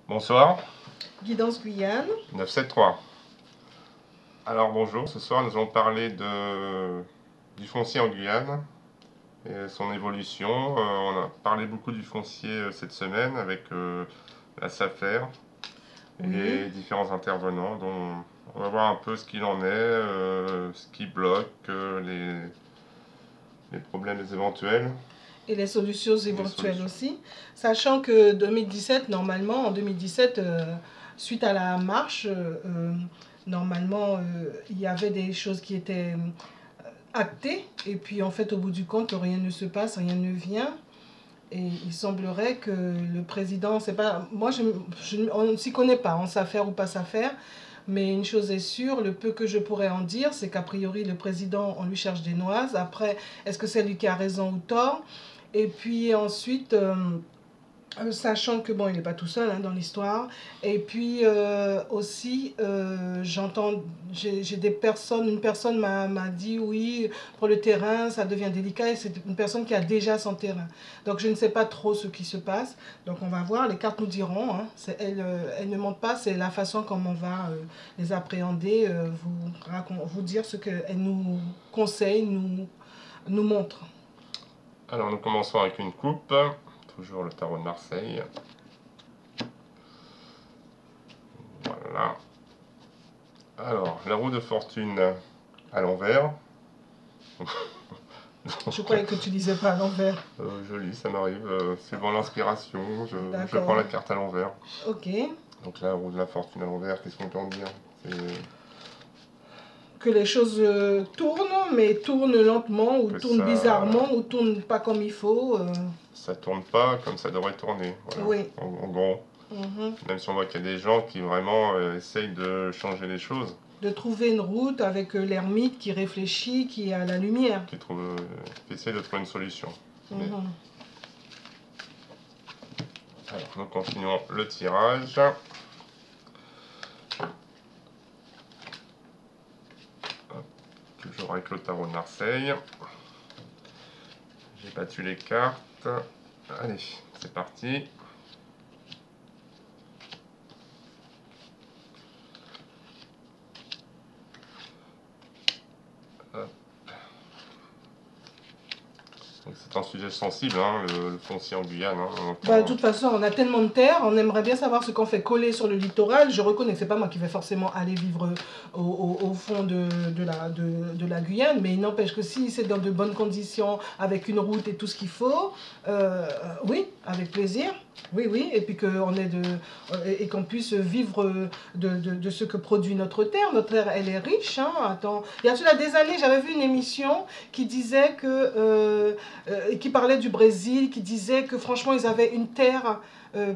Bonsoir, Guidance Guyane. 973. Alors bonjour, ce soir nous allons parler du foncier en Guyane et son évolution. On a parlé beaucoup du foncier cette semaine avec la SAFER et les différents intervenants. Donc on va voir un peu ce qu'il en est, ce qui bloque, les problèmes éventuels. Et les solutions éventuelles aussi. Sachant que 2017, normalement, en 2017, suite à la marche, normalement, il y avait des choses qui étaient actées. Et puis, en fait, au bout du compte, rien ne se passe, rien ne vient. Et il semblerait que le président, c'est pas. Moi, on ne s'y connaît pas, en s'affaire ou pas s'affaire. Mais une chose est sûre, le peu que je pourrais en dire, c'est qu'a priori, le président, on lui cherche des noises. Après, est-ce que c'est lui qui a raison ou tort? Et puis ensuite, sachant que bon, il n'est pas tout seul dans l'histoire. Et puis aussi, j'ai des personnes, une personne m'a dit oui, pour le terrain, ça devient délicat. Et c'est une personne qui a déjà son terrain. Donc je ne sais pas trop ce qui se passe. Donc on va voir, les cartes nous diront. Elles ne montrent pas, c'est la façon comme on va les appréhender, vous dire ce qu'elles nous conseillent, nous montrent. Alors nous commençons avec une coupe, toujours le tarot de Marseille. Voilà. Alors, la roue de fortune à l'envers. Je croyais que tu lisais pas à l'envers. Je lis, ça m'arrive. Suivant l'inspiration, je prends la carte à l'envers. Ok. Donc la roue de la fortune à l'envers, qu'est-ce qu'on peut en dire? Que les choses tournent, mais tournent lentement, ou tournent bizarrement, ou tournent pas comme il faut. Ça tourne pas comme ça devrait tourner. Voilà. Oui. En gros. Même si on voit qu'il y a des gens qui vraiment essayent de changer les choses. De trouver une route avec l'ermite qui réfléchit, qui a la lumière. Qui essaie de trouver une solution. Alors, nous continuons le tirage. Toujours avec le tarot de Marseille. J'ai battu les cartes. Allez, c'est parti. C'est un sujet sensible, le foncier en Guyane. De toute façon, on a tellement de terres, on aimerait bien savoir ce qu'on fait coller sur le littoral. Je reconnais que ce n'est pas moi qui vais forcément aller vivre au fond de la Guyane, mais il n'empêche que si c'est dans de bonnes conditions, avec une route et tout ce qu'il faut, oui, avec plaisir. Oui, et puis qu'on puisse vivre de ce que produit notre terre. Notre terre, elle est riche. Attends. Il y a cela des années, j'avais vu une émission qui disait qui parlait du Brésil, qui disait que franchement, ils avaient une terre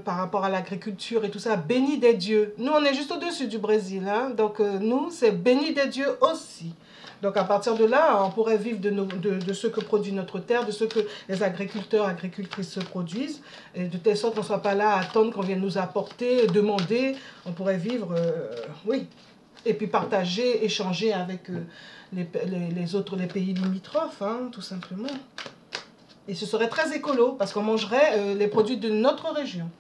par rapport à l'agriculture et tout ça, béni des dieux. Nous, on est juste au-dessus du Brésil. Donc, nous, c'est béni des dieux aussi. Donc à partir de là, on pourrait vivre de ce que produit notre terre, de ce que les agriculteurs, agricultrices produisent, et de telle sorte qu'on ne soit pas là à attendre qu'on vienne nous apporter, demander. On pourrait vivre, oui, et puis partager, échanger avec les pays limitrophes, tout simplement. Et ce serait très écolo, parce qu'on mangerait les produits de notre région.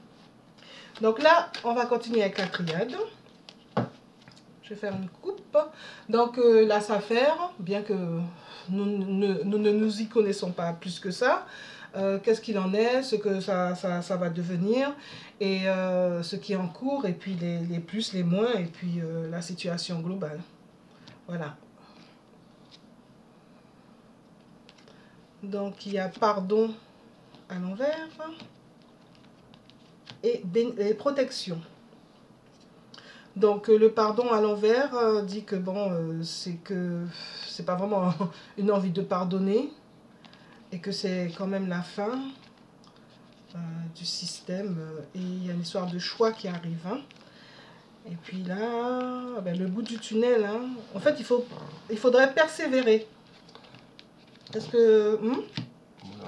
Donc là, on va continuer avec la triade. Je vais faire une coupe. Donc la SAFER, bien que nous ne nous y connaissons pas plus que ça, qu'est-ce qu'il en est, ce que ça va devenir, et ce qui est en cours, et puis les plus, les moins, et puis la situation globale. Voilà. Donc il y a pardon à l'envers et protection. Donc le pardon à l'envers dit que bon, c'est pas vraiment une envie de pardonner et que c'est quand même la fin du système et il y a une histoire de choix qui arrive. Et puis là, le bout du tunnel, en fait il faudrait persévérer. Est-ce que...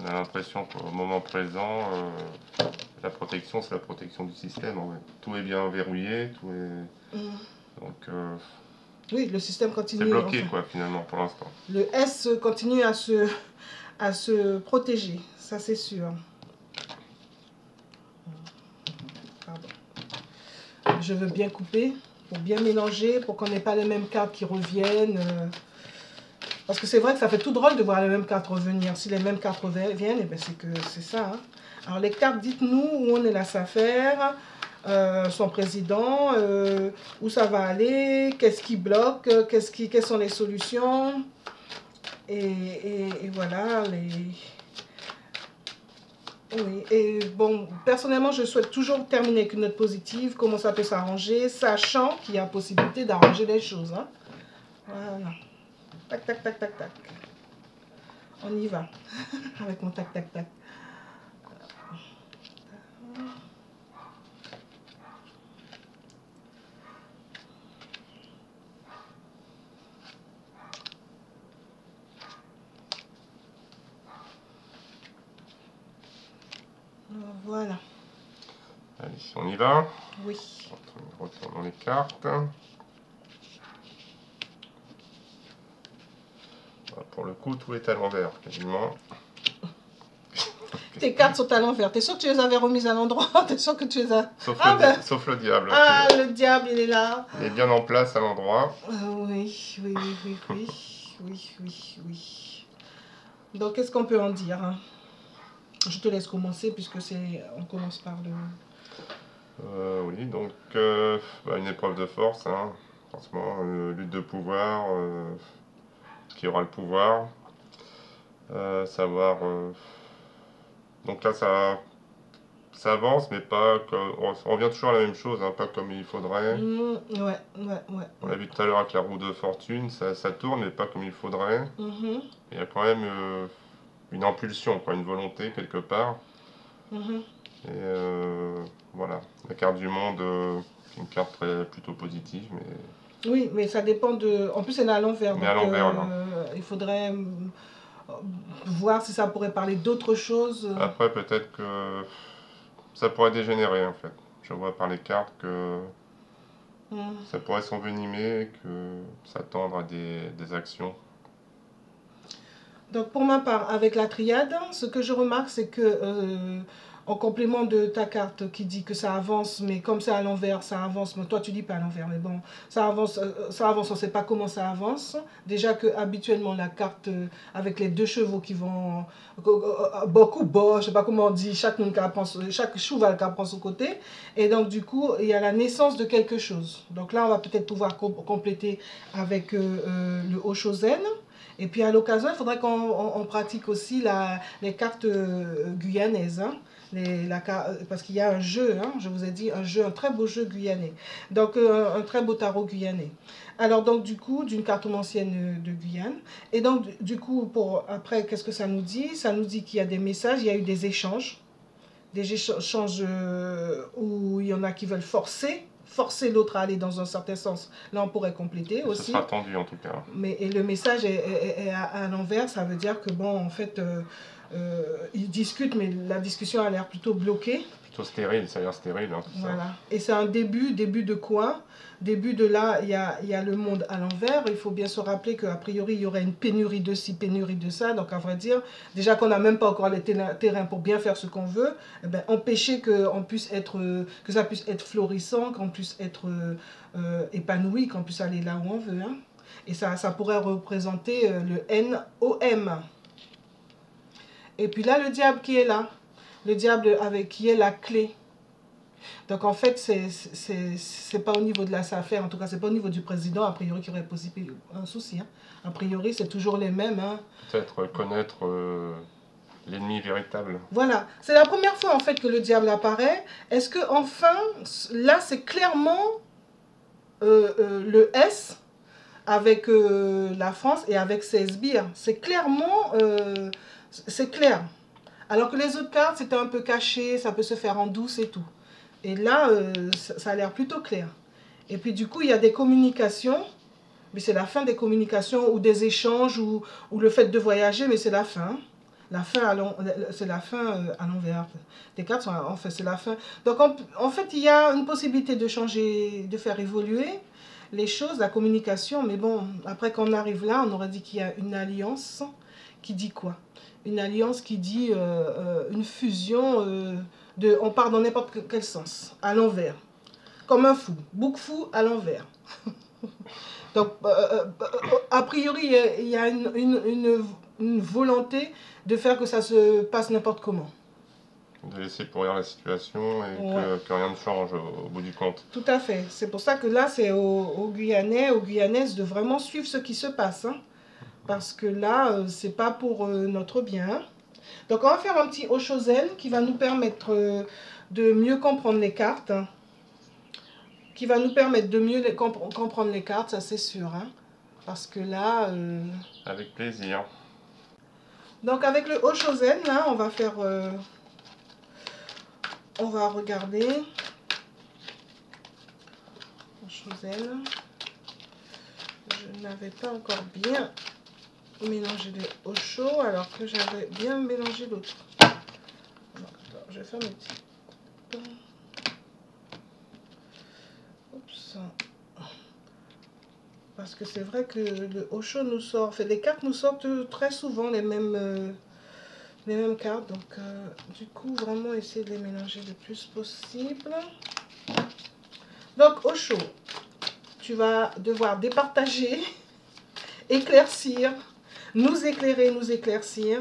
On a l'impression qu'au moment présent, la protection, c'est la protection du système. En fait. Tout est bien verrouillé, tout est... Donc, oui, le système continue. C'est bloqué, quoi, finalement, pour l'instant. Le S continue à se protéger, ça c'est sûr. Pardon. Je veux bien couper pour bien mélanger, pour qu'on n'ait pas les mêmes cartes qui reviennent. Parce que c'est vrai que ça fait tout drôle de voir les mêmes cartes revenir. Si les mêmes cartes reviennent, eh ben c'est que c'est ça. Hein. Alors les cartes, dites-nous où on est la SAFER, son président, où ça va aller, qu'est-ce qui bloque, quelles sont les solutions. Et voilà, oui, et bon, personnellement, je souhaite toujours terminer avec une note positive, comment ça peut s'arranger, sachant qu'il y a possibilité d'arranger les choses. Hein. Voilà. Tac, tac, tac, tac, tac. On y va avec mon tac, tac, tac. Voilà. Allez, on y va. Oui. Retournons les cartes. Pour le coup, tout est à l'envers, quasiment. Tes cartes sont à l'envers. T'es sûr que tu les avais remises à l'endroit? T'es sûr que tu les as... Sauf le diable. Ah, le diable, il est là. Il est bien en place à l'endroit. Oui, oui, oui, oui, oui, oui, oui, oui. Donc, qu'est-ce qu'on peut en dire? Je te laisse commencer puisque on commence par le... Oui, donc une épreuve de force, hein, franchement, lutte de pouvoir, qui aura le pouvoir, savoir... donc là, ça avance, mais pas comme... On revient toujours à la même chose, hein, pas comme il faudrait. Ouais. On l'a vu tout à l'heure avec la roue de fortune, ça tourne, mais pas comme il faudrait. Il y a quand même une impulsion, quoi, une volonté quelque part. Et voilà, la carte du monde, c'est une carte plutôt positive, mais... Oui, mais ça dépend de... En plus, elle est à l'envers. Mais à l'envers, là. Il faudrait voir si ça pourrait parler d'autre chose. Après, peut-être que ça pourrait dégénérer, en fait. Je vois par les cartes que ça pourrait s'envenimer, que s'attendre à des actions. Donc, pour ma part, avec la triade, ce que je remarque, c'est que... en complément de ta carte qui dit que ça avance, mais comme c'est à l'envers, ça avance. Mais toi, tu dis pas à l'envers, mais bon, ça avance, on ne sait pas comment ça avance. Déjà que habituellement, la carte avec les deux chevaux qui vont beaucoup bas, je sais pas comment on dit, chaque cheval qui prend son côté. Et donc, du coup, il y a la naissance de quelque chose. Donc là, on va peut-être pouvoir compléter avec le Oshozen. Et puis à l'occasion, il faudrait qu'on pratique aussi les cartes guyanaises. Hein. Parce qu'il y a un jeu, hein, je vous ai dit, un très beau jeu guyanais. Donc, un très beau tarot guyanais. Alors, donc, du coup, d'une cartomancienne de Guyane. Et donc, du coup, après, qu'est-ce que ça nous dit? Ça nous dit qu'il y a des messages, il y a eu des échanges. Des échanges où il y en a qui veulent forcer l'autre à aller dans un certain sens. Là, on pourrait compléter aussi. Ce sera tendu, en tout cas. Et le message est à l'envers, ça veut dire que, bon, en fait... ils discutent, mais la discussion a l'air plutôt bloquée. Plutôt stérile, ça a l'air stérile. Hein, voilà. Ça. Et c'est un début de quoi? Début de là, il y a le monde à l'envers. Il faut bien se rappeler qu'a priori, il y aurait une pénurie de ci, pénurie de ça. Donc, à vrai dire, déjà qu'on n'a même pas encore les terrains pour bien faire ce qu'on veut, eh ben, empêcher que ça puisse être florissant, qu'on puisse être épanoui, qu'on puisse aller là où on veut. Hein. Et ça pourrait représenter le NOM. Et puis là, le diable qui est là. Le diable qui est la clé. Donc en fait, c'est pas au niveau de la SAFER, en tout cas, c'est pas au niveau du président, a priori, qu'il y aurait possible un souci. Hein. A priori, c'est toujours les mêmes. Hein. Peut-être connaître l'ennemi véritable. Voilà. C'est la première fois, en fait, que le diable apparaît. Est-ce que enfin, là, c'est clairement le S avec la France et avec ses sbires. C'est clairement... c'est clair. Alors que les autres cartes, c'était un peu caché, ça peut se faire en douce et tout. Et là, ça a l'air plutôt clair. Et puis du coup, il y a des communications, mais c'est la fin des communications ou des échanges ou le fait de voyager, mais c'est la fin. C'est la fin à l'envers. Les cartes sont en fait, c'est la fin. Donc en fait, il y a une possibilité de changer, de faire évoluer les choses, la communication. Mais bon, après qu'on arrive là, on aurait dit qu'il y a une alliance qui dit quoi? Une alliance qui dit une fusion, on part dans n'importe quel sens, à l'envers. Comme un fou, bouc fou à l'envers. Donc, a priori, il y a une volonté de faire que ça se passe n'importe comment. De laisser pourrir la situation et Ouais. que rien ne change au bout du compte. Tout à fait. C'est pour ça que là, c'est aux Guyanais, aux Guyanaises de vraiment suivre ce qui se passe. Hein. Parce que là, c'est pas pour notre bien. Donc, on va faire un petit Oshozen qui va nous permettre de mieux comprendre les cartes. Hein. Qui va nous permettre de mieux comprendre les cartes, ça c'est sûr. Hein. Parce que là... Avec plaisir. Donc, avec le Oshozen, là, on va faire... on va regarder... Oshozen. Je n'avais pas encore bien mélangé les Osho, alors que j'avais bien mélangé l'autre. Je vais faire mes petits... Oups. Parce que c'est vrai que le Osho nous sort... Fait, les cartes nous sortent très souvent les mêmes cartes. Donc, du coup, vraiment essayer de les mélanger le plus possible. Donc, Osho, tu vas devoir départager, éclaircir, nous éclairer, nous éclaircir.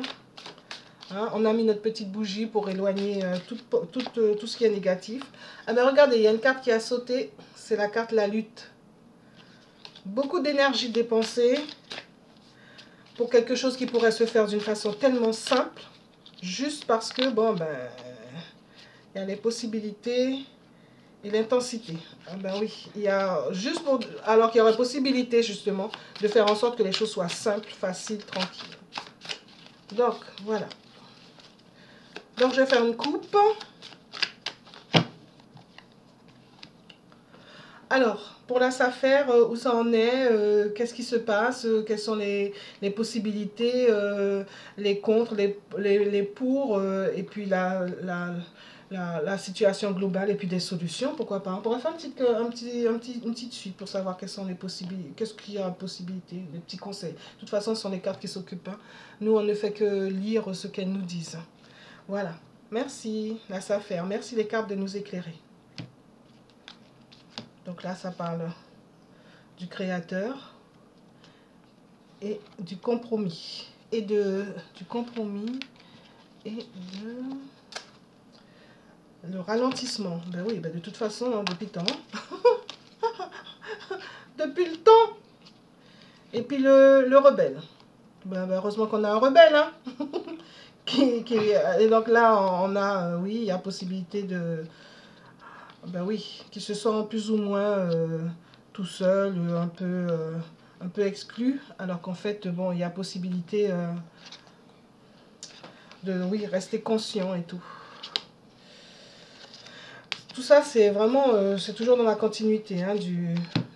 Hein, on a mis notre petite bougie pour éloigner tout ce qui est négatif. Ah ben regardez, il y a une carte qui a sauté, c'est la carte la lutte. Beaucoup d'énergie dépensée pour quelque chose qui pourrait se faire d'une façon tellement simple, juste parce que, bon, ben, il y a les possibilités et l'intensité. Ah ben oui, il y a juste pour, alors qu'il y aurait possibilité justement de faire en sorte que les choses soient simples, faciles, tranquilles. Donc, voilà. Donc, je vais faire une coupe. Alors, pour la SAFER, où ça en est, qu'est-ce qui se passe, quelles sont les possibilités, les contre, les pour, et puis la situation globale, et puis des solutions, pourquoi pas. On pourrait faire une petite suite pour savoir quelles sont les possibilités, qu'est-ce qu'il y a de possibilités, des petits conseils. De toute façon, ce sont les cartes qui s'occupent. Hein. Nous, on ne fait que lire ce qu'elles nous disent. Voilà. Merci, la SAFER. Merci les cartes de nous éclairer. Donc là, ça parle du créateur et du compromis. Du compromis et de le ralentissement. Ben oui, ben de toute façon, hein, depuis le temps. Depuis le temps. Et puis le rebelle. Ben, heureusement qu'on a un rebelle. Hein. Et donc là, on a, oui, il y a possibilité de... Ben oui, qui se sent plus ou moins tout seul, un peu exclu, alors qu'en fait, bon, il y a possibilité de, oui, rester conscient et tout. Tout ça, c'est vraiment, c'est toujours dans la continuité hein,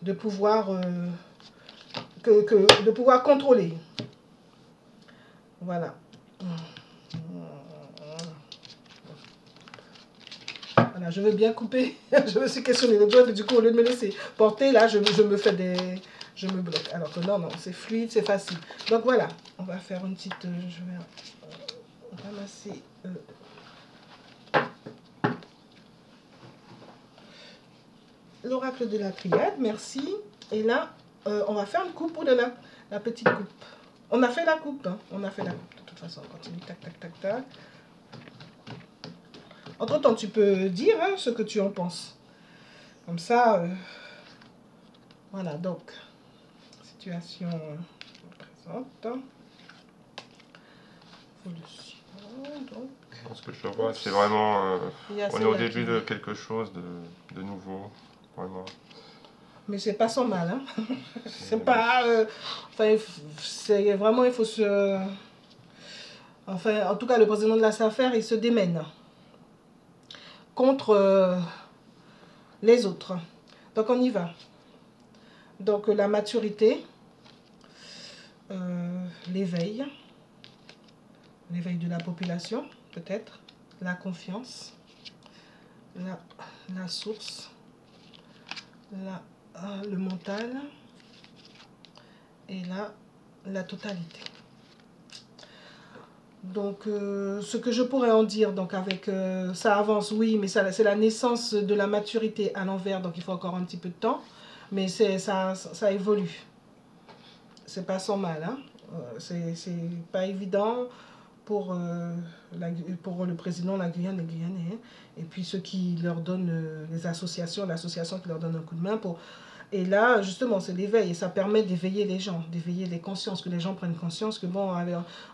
de pouvoir, de pouvoir contrôler. Voilà. Voilà, je veux bien couper. Je me suis questionné le doigt, du coup, au lieu de me laisser porter, là, je me fais des... Je me bloque. Alors que non, non, c'est fluide, c'est facile. Donc voilà, on va faire une petite... je vais ramasser... l'oracle de la triade, merci. Et là, on va faire une coupe, oh là là, la petite coupe. On a fait la coupe, hein. On a fait la coupe. De toute façon, on continue, tac, tac, tac, tac. Entre-temps, tu peux dire hein, ce que tu en penses. Comme ça, voilà, donc, situation présente. Évolution, donc. Ce que je vois, c'est vraiment... on est au début de qui... quelque chose de nouveau, vraiment. Mais c'est pas sans mal, hein. C'est pas... enfin, c'est vraiment, il faut se... Enfin, en tout cas, le président de la SAFER, il se démène contre les autres. Donc, on y va. Donc, la maturité, l'éveil de la population, peut-être, la confiance, la source, le mental et la totalité. Donc, ce que je pourrais en dire, donc avec ça avance, oui, mais c'est la naissance de la maturité à l'envers, donc il faut encore un petit peu de temps, mais ça évolue. C'est pas sans mal, hein. C'est pas évident pour, pour le président, la Guyane, les Guyanais, hein. Et puis ceux qui leur donnent les associations, l'association qui leur donne un coup de main pour. Et là, justement, c'est l'éveil et ça permet d'éveiller les gens, d'éveiller les consciences, que les gens prennent conscience que bon,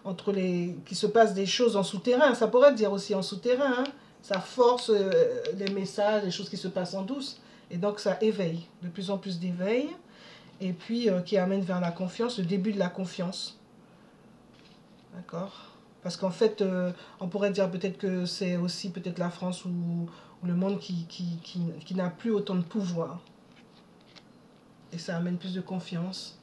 entre qu'il se passe des choses en souterrain, ça pourrait dire aussi en souterrain, hein, ça force les messages, les choses qui se passent en douce. Et donc ça éveille, de plus en plus d'éveil, et puis qui amène vers la confiance, le début de la confiance. D'accord? Parce qu'en fait, on pourrait dire peut-être que c'est aussi peut-être la France ou le monde qui n'a plus autant de pouvoir. Et ça amène plus de confiance.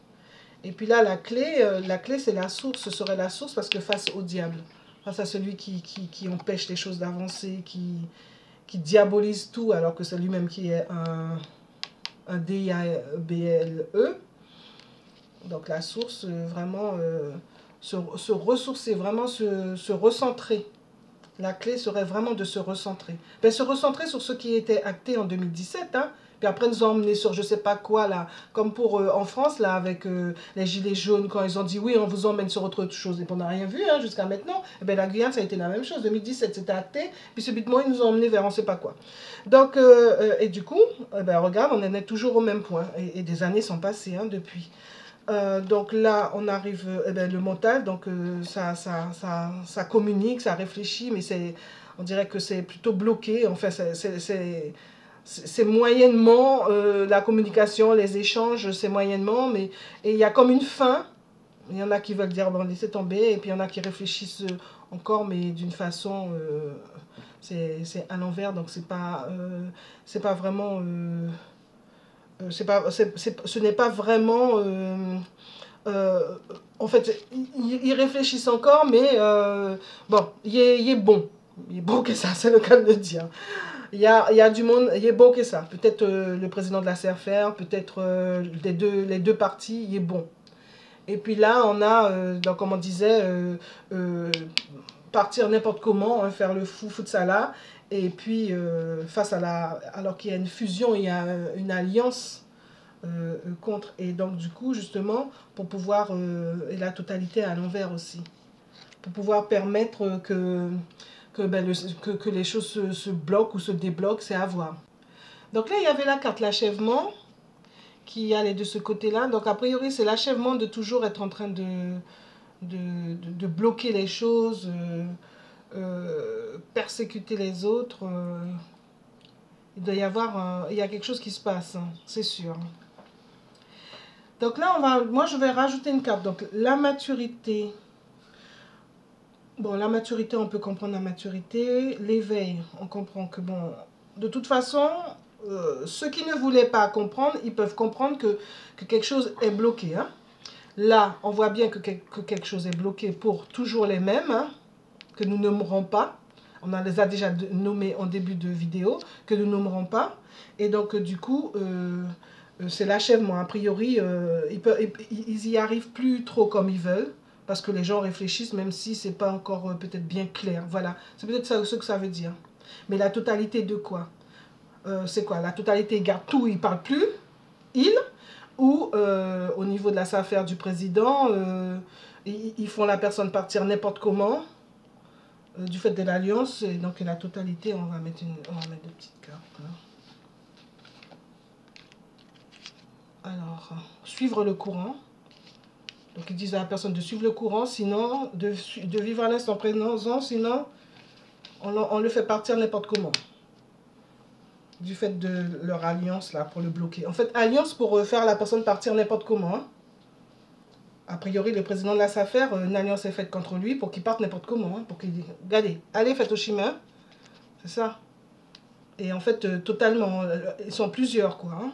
Et puis là, la clé c'est la source, ce serait la source parce que face au diable, face à celui qui empêche les choses d'avancer, qui diabolise tout alors que c'est lui-même qui est un D-I-A-B-L-E. Donc la source, vraiment, se ressourcer, vraiment se recentrer. La clé serait vraiment de se recentrer. Ben, se recentrer sur ce qui était acté en 2017, hein. Puis après, nous ont emmenés sur je sais pas quoi, là, comme pour en France, là, avec les gilets jaunes, quand ils ont dit oui, on vous emmène sur autre chose, et puis on n'a rien vu hein, jusqu'à maintenant. Et ben, la Guyane, ça a été la même chose. 2017, c'était acté, puis subitement, ils nous ont emmenés vers on sait pas quoi. Donc, et du coup, ben, regarde, on en est toujours au même point. Et des années sont passées hein, depuis. Donc là, on arrive, eh ben, le mental, donc ça communique, ça réfléchit, mais on dirait que c'est plutôt bloqué. Enfin, c'est moyennement la communication, les échanges, c'est moyennement, mais et il y a comme une fin. Il y en a qui veulent dire, bon, laissez tomber, et puis il y en a qui réfléchissent encore, mais d'une façon, c'est à l'envers, donc c'est pas vraiment... ce n'est pas vraiment... en fait, ils réfléchissent encore, mais bon, il est bon. Il est bon que ça, c'est le cas de le dire. Il y a du monde, il est bon que ça. Peut-être le président de la CFR, peut-être les deux partis, il est bon. Et puis là, on a, donc, comme on disait, partir n'importe comment, hein, faire le fou de ça là. Et puis, face à alors qu'il y a une fusion, il y a une alliance contre. Et donc, du coup, justement, pour pouvoir, et la totalité à l'envers aussi, pour pouvoir permettre que les choses se bloquent ou se débloquent, c'est à voir. Donc là, il y avait la carte l'achèvement qui allait de ce côté-là. Donc, a priori, c'est l'achèvement de toujours être en train de bloquer les choses, persécuter les autres. Il doit y avoir il y a quelque chose qui se passe, hein, c'est sûr. Donc là, moi, je vais rajouter une carte. Donc, la maturité. Bon, la maturité, on peut comprendre la maturité. L'éveil, on comprend que, bon, de toute façon, ceux qui ne voulaient pas comprendre, ils peuvent comprendre que quelque chose est bloqué. Hein. Là, on voit bien que quelque chose est bloqué pour toujours les mêmes, hein, que nous nommerons pas. On les a déjà nommés en début de vidéo, que nous nommerons pas. Et donc, du coup... c'est l'achèvement. A priori, ils y arrivent plus trop comme ils veulent, parce que les gens réfléchissent, même si c'est pas encore peut-être bien clair. Voilà, c'est peut-être ça ce que ça veut dire. Mais la totalité de quoi? C'est quoi? La totalité, ils gardent tout, ils parlent plus, ou au niveau de la affaire du président, ils font la personne partir n'importe comment, du fait de l'alliance. Et donc la totalité, on va mettre des petites cartes. Là. Alors, suivre le courant. Donc, ils disent à la personne de suivre le courant, sinon, de vivre à l'instant présent, sinon, on le fait partir n'importe comment. Du fait de leur alliance, là, pour le bloquer. En fait, alliance pour faire la personne partir n'importe comment. Hein. A priori, le président de la SAFER, une alliance est faite contre lui pour qu'il parte n'importe comment. Hein, pour qu'il dise, regardez, allez, faites au chemin. C'est ça. Et en fait, totalement, ils sont plusieurs, quoi. Hein.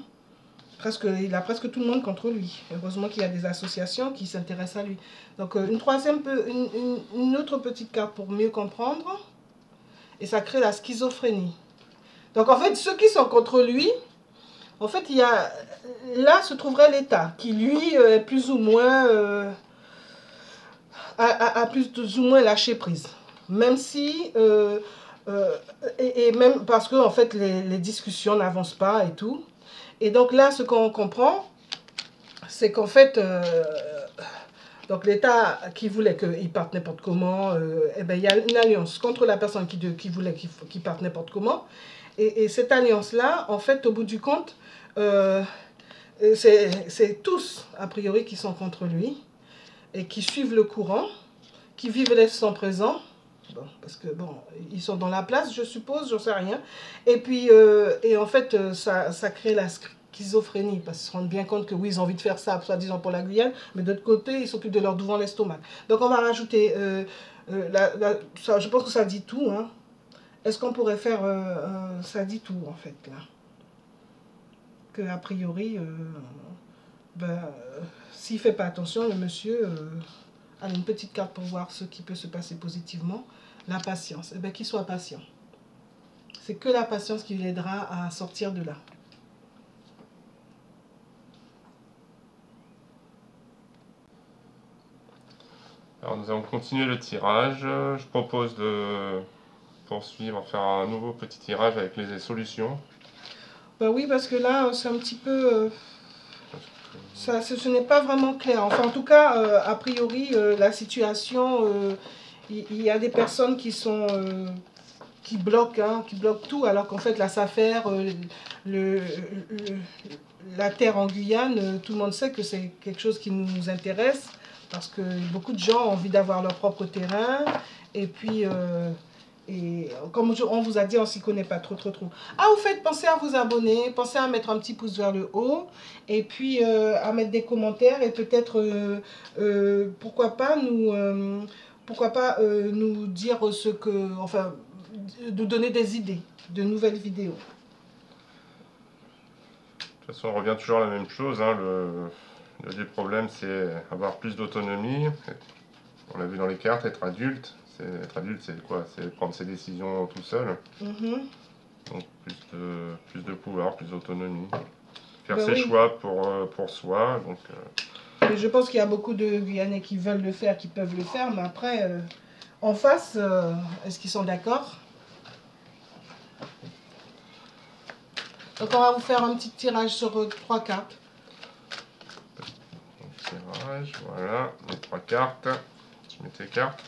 Il a presque tout le monde contre lui. Heureusement qu'il y a des associations qui s'intéressent à lui. Donc une autre petite carte pour mieux comprendre. Et ça crée la schizophrénie. Donc en fait, ceux qui sont contre lui, en fait, là se trouverait l'État, qui lui est plus ou moins a plus ou moins lâché prise. Même si, et même parce que en fait les discussions n'avancent pas et tout. Et donc là, ce qu'on comprend, c'est qu'en fait, donc l'État qui voulait qu'il parte n'importe comment, eh ben, il y a une alliance contre la personne qui voulait qu'il parte n'importe comment. Et cette alliance-là, en fait, au bout du compte, c'est tous, a priori, qui sont contre lui et qui suivent le courant, qui vivent l'instant présent. Bon, parce que bon, ils sont dans la place, je suppose, j'en sais rien. Et puis, et en fait, ça crée la schizophrénie, parce qu'ils se rendent bien compte que oui, ils ont envie de faire ça, soi-disant pour la Guyane, mais d'autre côté, ils s'occupent de leur devant l'estomac. Donc on va rajouter, ça, je pense que ça dit tout, hein. Est-ce qu'on pourrait faire, ça dit tout en fait, là. Que a priori, ben, s'il ne fait pas attention, le monsieur a une petite carte pour voir ce qui peut se passer positivement. La patience. Eh bien, qu'il soit patient. C'est que la patience qui l'aidera à sortir de là. Alors nous allons continuer le tirage. Je propose de poursuivre, faire un nouveau petit tirage avec les solutions. Ben oui, parce que là, c'est un petit peu... ce n'est pas vraiment clair. Enfin, en tout cas, a priori, la situation... il y a des personnes qui sont... qui bloquent tout, alors qu'en fait, la SAFER, la terre en Guyane, tout le monde sait que c'est quelque chose qui nous intéresse, parce que beaucoup de gens ont envie d'avoir leur propre terrain, et puis... et comme on vous a dit, on ne s'y connaît pas trop. Ah, au fait, pensez à vous abonner, pensez à mettre un petit pouce vers le haut, et puis à mettre des commentaires, et peut-être, pourquoi pas nous dire ce que... Enfin, de donner des idées, de nouvelles vidéos. De toute façon, on revient toujours à la même chose, hein. Le problème, c'est avoir plus d'autonomie. On l'a vu dans les cartes, être adulte. Être adulte, c'est quoi? C'est prendre ses décisions tout seul. Donc plus de pouvoir, plus d'autonomie. Faire ses choix pour soi. Donc, mais je pense qu'il y a beaucoup de Guyanais qui veulent le faire, qui peuvent le faire, mais après, en face, est-ce qu'ils sont d'accord? Donc on va vous faire un petit tirage sur 3 cartes. Tirage, voilà, les 3 cartes. Tu mets tes cartes.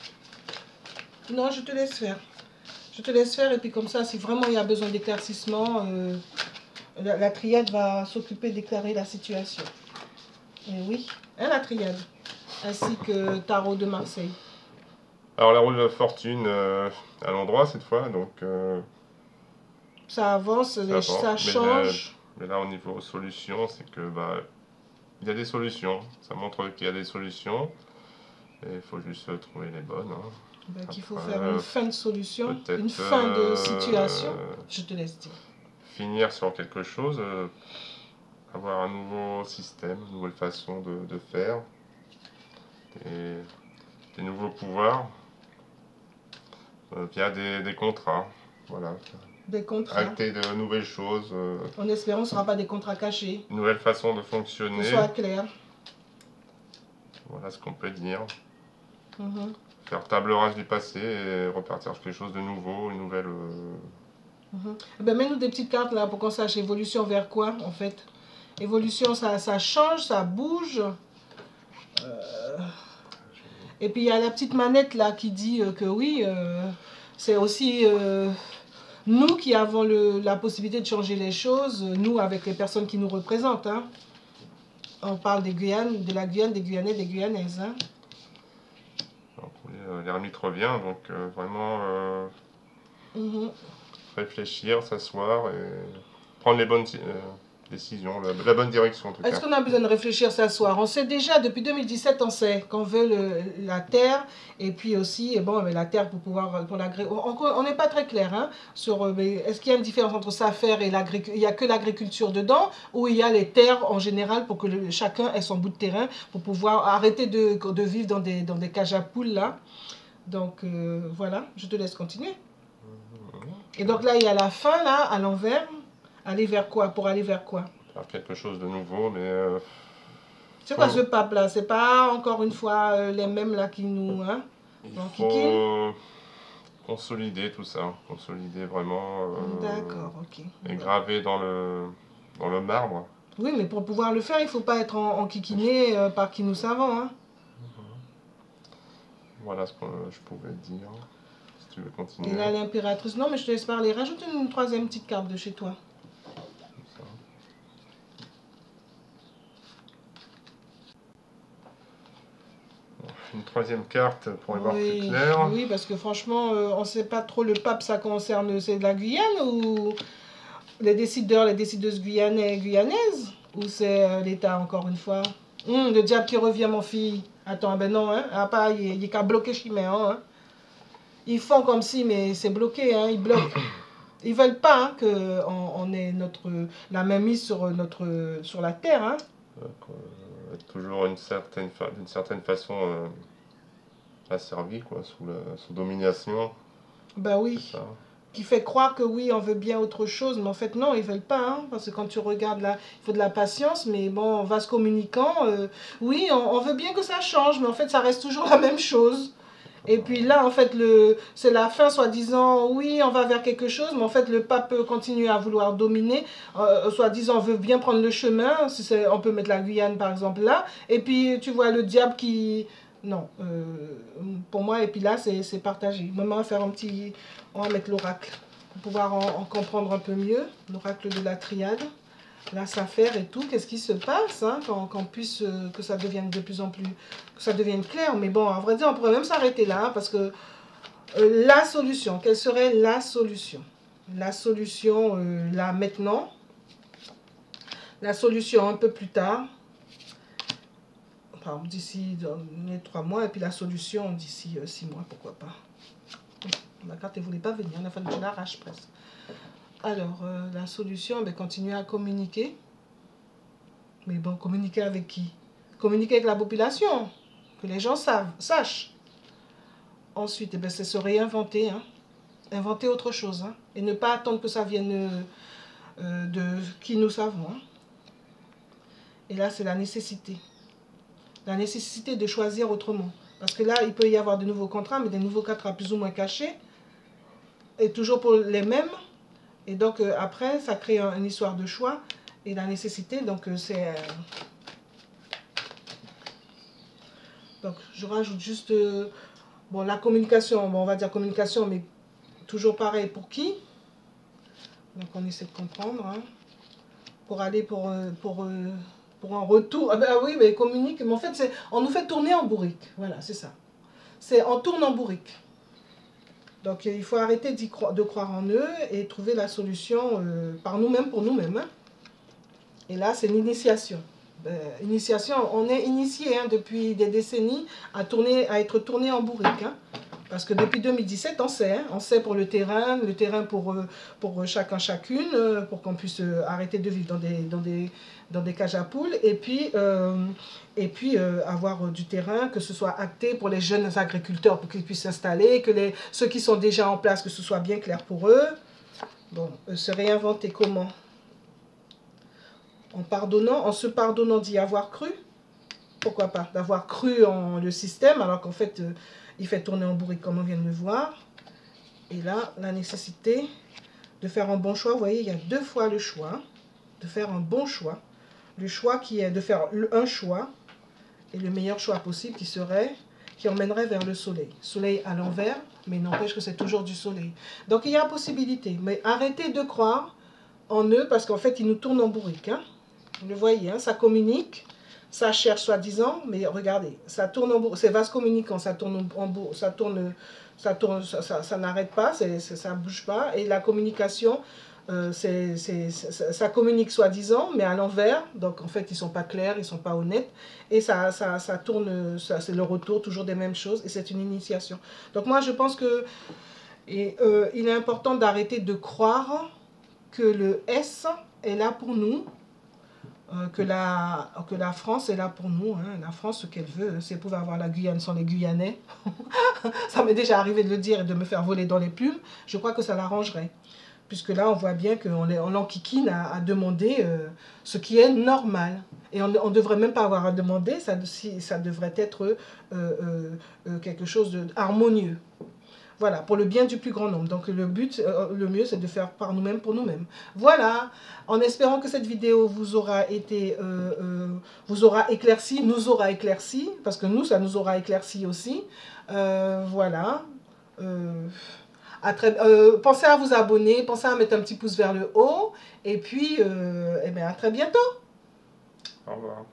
Non, je te laisse faire. Je te laisse faire et puis comme ça, si vraiment il y a besoin d'éclaircissement, la triade va s'occuper d'éclairer la situation. Et oui, hein, la triade. Ainsi que Tarot de Marseille. Alors la roue de fortune à l'endroit cette fois, donc... ça avance, ça change. Mais là, au niveau solution, c'est que il y a des solutions. Ça montre qu'il y a des solutions. Et il faut juste trouver les bonnes. Hein. Ben, qu'il faut faire une fin de solution, une fin de situation. Je te laisse dire. Finir sur quelque chose, avoir un nouveau système, une nouvelle façon de faire, des nouveaux pouvoirs, via des contrats. Voilà. Des contrats. Acter de nouvelles choses. En espérant que ce ne sera pas des contrats cachés. Une nouvelle façon de fonctionner. Que ce soit clair. Voilà ce qu'on peut dire. Faire table rase du passé et repartir sur quelque chose de nouveau, une nouvelle... Ben, mets-nous des petites cartes là pour qu'on sache évolution vers quoi en fait. Évolution, ça change, ça bouge. Et puis il y a la petite manette là qui dit que oui, c'est aussi nous qui avons la possibilité de changer les choses, nous avec les personnes qui nous représentent. Hein. On parle des Guyanes, de la Guyane, des Guyanais, des Guyanaises. Hein. L'ermite revient, donc vraiment réfléchir, s'asseoir et prendre les bonnes décisions, la bonne direction en tout cas. Est-ce qu'on a besoin de réfléchir, s'asseoir? On sait déjà, depuis 2017, on sait qu'on veut la terre, et puis aussi, et bon, la terre pour pouvoir, pour on n'est pas très clair, hein, sur, est-ce qu'il y a une différence entre SAFER et l'agriculture? Il n'y a que l'agriculture dedans, ou il y a les terres en général pour que chacun ait son bout de terrain, pour pouvoir arrêter de vivre dans des cages à poules, là. Donc, voilà, je te laisse continuer. Et donc là, il y a la fin, là, à l'envers. Aller vers quoi? Pour aller vers quoi? Faire quelque chose de nouveau, mais C'est quoi ce pape là? C'est pas encore une fois les mêmes là qui nous... Hein, il faut consolider tout ça, consolider vraiment. D'accord, ok. Et graver dans le marbre. Oui, mais pour pouvoir le faire, il faut pas être enquiquiné par qui nous savons. Hein. Voilà ce que je pouvais dire. Si tu veux continuer. Et là, l'impératrice. Non, mais je te laisse parler. Rajoute une troisième petite carte de chez toi. Une troisième carte pour y voir plus clair. Oui, parce que franchement, on ne sait pas trop le pape, ça concerne, c'est de la Guyane ou les décideurs, les décideuses guyanaises ou c'est l'État encore une fois. Le diable qui revient, mon fille. Attends, ben non, hein. Ah, pas, il est qu'à bloquer Chiméen, hein. Ils font comme si, mais c'est bloqué, hein. Ils bloquent. Ils veulent pas hein, qu'on ait la main mise sur la terre, hein. Toujours d'une certaine façon asservi, quoi, sous domination. Bah oui. Qui fait croire que oui, on veut bien autre chose, mais en fait non, ils veulent pas, hein, parce que quand tu regardes là, il faut de la patience, mais bon, en vase communicant, oui, on veut bien que ça change, mais en fait ça reste toujours la même chose. Et puis là, en fait, c'est la fin, soi-disant, oui, on va vers quelque chose, mais en fait, le pape continue à vouloir dominer, soi-disant, on veut bien prendre le chemin, si on peut mettre la Guyane, par exemple, là, et puis tu vois le diable qui... Non, pour moi, et puis là, c'est partagé. Maman va faire on va mettre l'oracle, pour pouvoir en comprendre un peu mieux, l'oracle de la triade. La s'affaire et tout, qu'est-ce qui se passe, hein, qu'on puisse, que ça devienne de plus en plus, que ça devienne clair. Mais bon, à vrai dire, on pourrait même s'arrêter là, hein, parce que la solution, quelle serait la solution? La solution, là, maintenant. La solution, un peu plus tard. Enfin, d'ici les 3 mois, et puis la solution, d'ici 6 mois, pourquoi pas. La carte ne voulait pas venir, il a fallu que je l'arrache presque. Alors, la solution, ben, continuer à communiquer. Mais bon, communiquer avec qui? Communiquer avec la population. Que les gens sachent. Ensuite, eh ben, c'est se réinventer. Hein. Inventer autre chose. Hein. Et ne pas attendre que ça vienne de qui nous savons. Hein. Et là, c'est la nécessité. La nécessité de choisir autrement. Parce que là, il peut y avoir de nouveaux contrats, mais des nouveaux contrats plus ou moins cachés. Et toujours pour les mêmes. Et donc, après, ça crée une histoire de choix et la nécessité. Donc, c'est... donc, je rajoute juste... bon, la communication, bon, on va dire communication, mais toujours pareil pour qui? Donc, on essaie de comprendre. Hein, pour aller pour un retour. Ah ben oui, mais communique. Mais en fait, on nous fait tourner en bourrique. Voilà, c'est ça. On tourne en bourrique. Donc, il faut arrêter de croire en eux et trouver la solution par nous-mêmes, pour nous-mêmes. Hein. Et là, c'est l'initiation. Initiation, on est initié hein, depuis des décennies à être tourné en bourrique. Hein. Parce que depuis 2017, on sait. Hein, on sait pour le terrain pour chacun, chacune, pour qu'on puisse arrêter de vivre dans des cages à poules. Et puis avoir du terrain, que ce soit acté pour les jeunes agriculteurs pour qu'ils puissent s'installer, que ceux qui sont déjà en place, que ce soit bien clair pour eux. Bon, se réinventer comment? En se pardonnant d'y avoir cru. Pourquoi pas? D'avoir cru en le système, alors qu'en fait, il fait tourner en bourrique, comme on vient de le voir. Et là, la nécessité de faire un bon choix. Vous voyez, il y a 2 fois le choix. De faire un bon choix. Le choix qui est de faire un choix. Et le meilleur choix possible qui emmènerait vers le soleil. Soleil à l'envers, mais il n'empêche que c'est toujours du soleil. Donc il y a possibilité. Mais arrêtez de croire en eux, parce qu'en fait, ils nous tournent en bourrique. Hein. Vous le voyez, hein, ça communique, ça cherche soi-disant, mais regardez, ça tourne en bourrique, c'est vase communicant, ça tourne en bourrique, ça n'arrête pas, ça ne bouge pas. Et la communication, ça communique soi-disant, mais à l'envers. Donc en fait, ils ne sont pas clairs, ils ne sont pas honnêtes. Et ça tourne, c'est le retour toujours des mêmes choses. Et c'est une initiation. Donc moi, je pense que il est important d'arrêter de croire que le S est là pour nous. Que la France est là pour nous. Hein. La France, ce qu'elle veut, si elle pouvait avoir la Guyane sans les Guyanais, ça m'est déjà arrivé de le dire et de me faire voler dans les plumes, je crois que ça l'arrangerait. puisque là, on voit bien qu'on l'enquiquine à demander ce qui est normal. Et on ne devrait même pas avoir à demander, ça devrait être quelque chose d'harmonieux. Voilà, pour le bien du plus grand nombre. Donc le but, le mieux, c'est de faire par nous-mêmes pour nous-mêmes. Voilà, en espérant que cette vidéo vous aura vous aura éclairci, nous aura éclairci, parce que nous, ça nous aura éclairci aussi. Voilà. Pensez à vous abonner, pensez à mettre un petit pouce vers le haut, et puis, à très bientôt. Au revoir.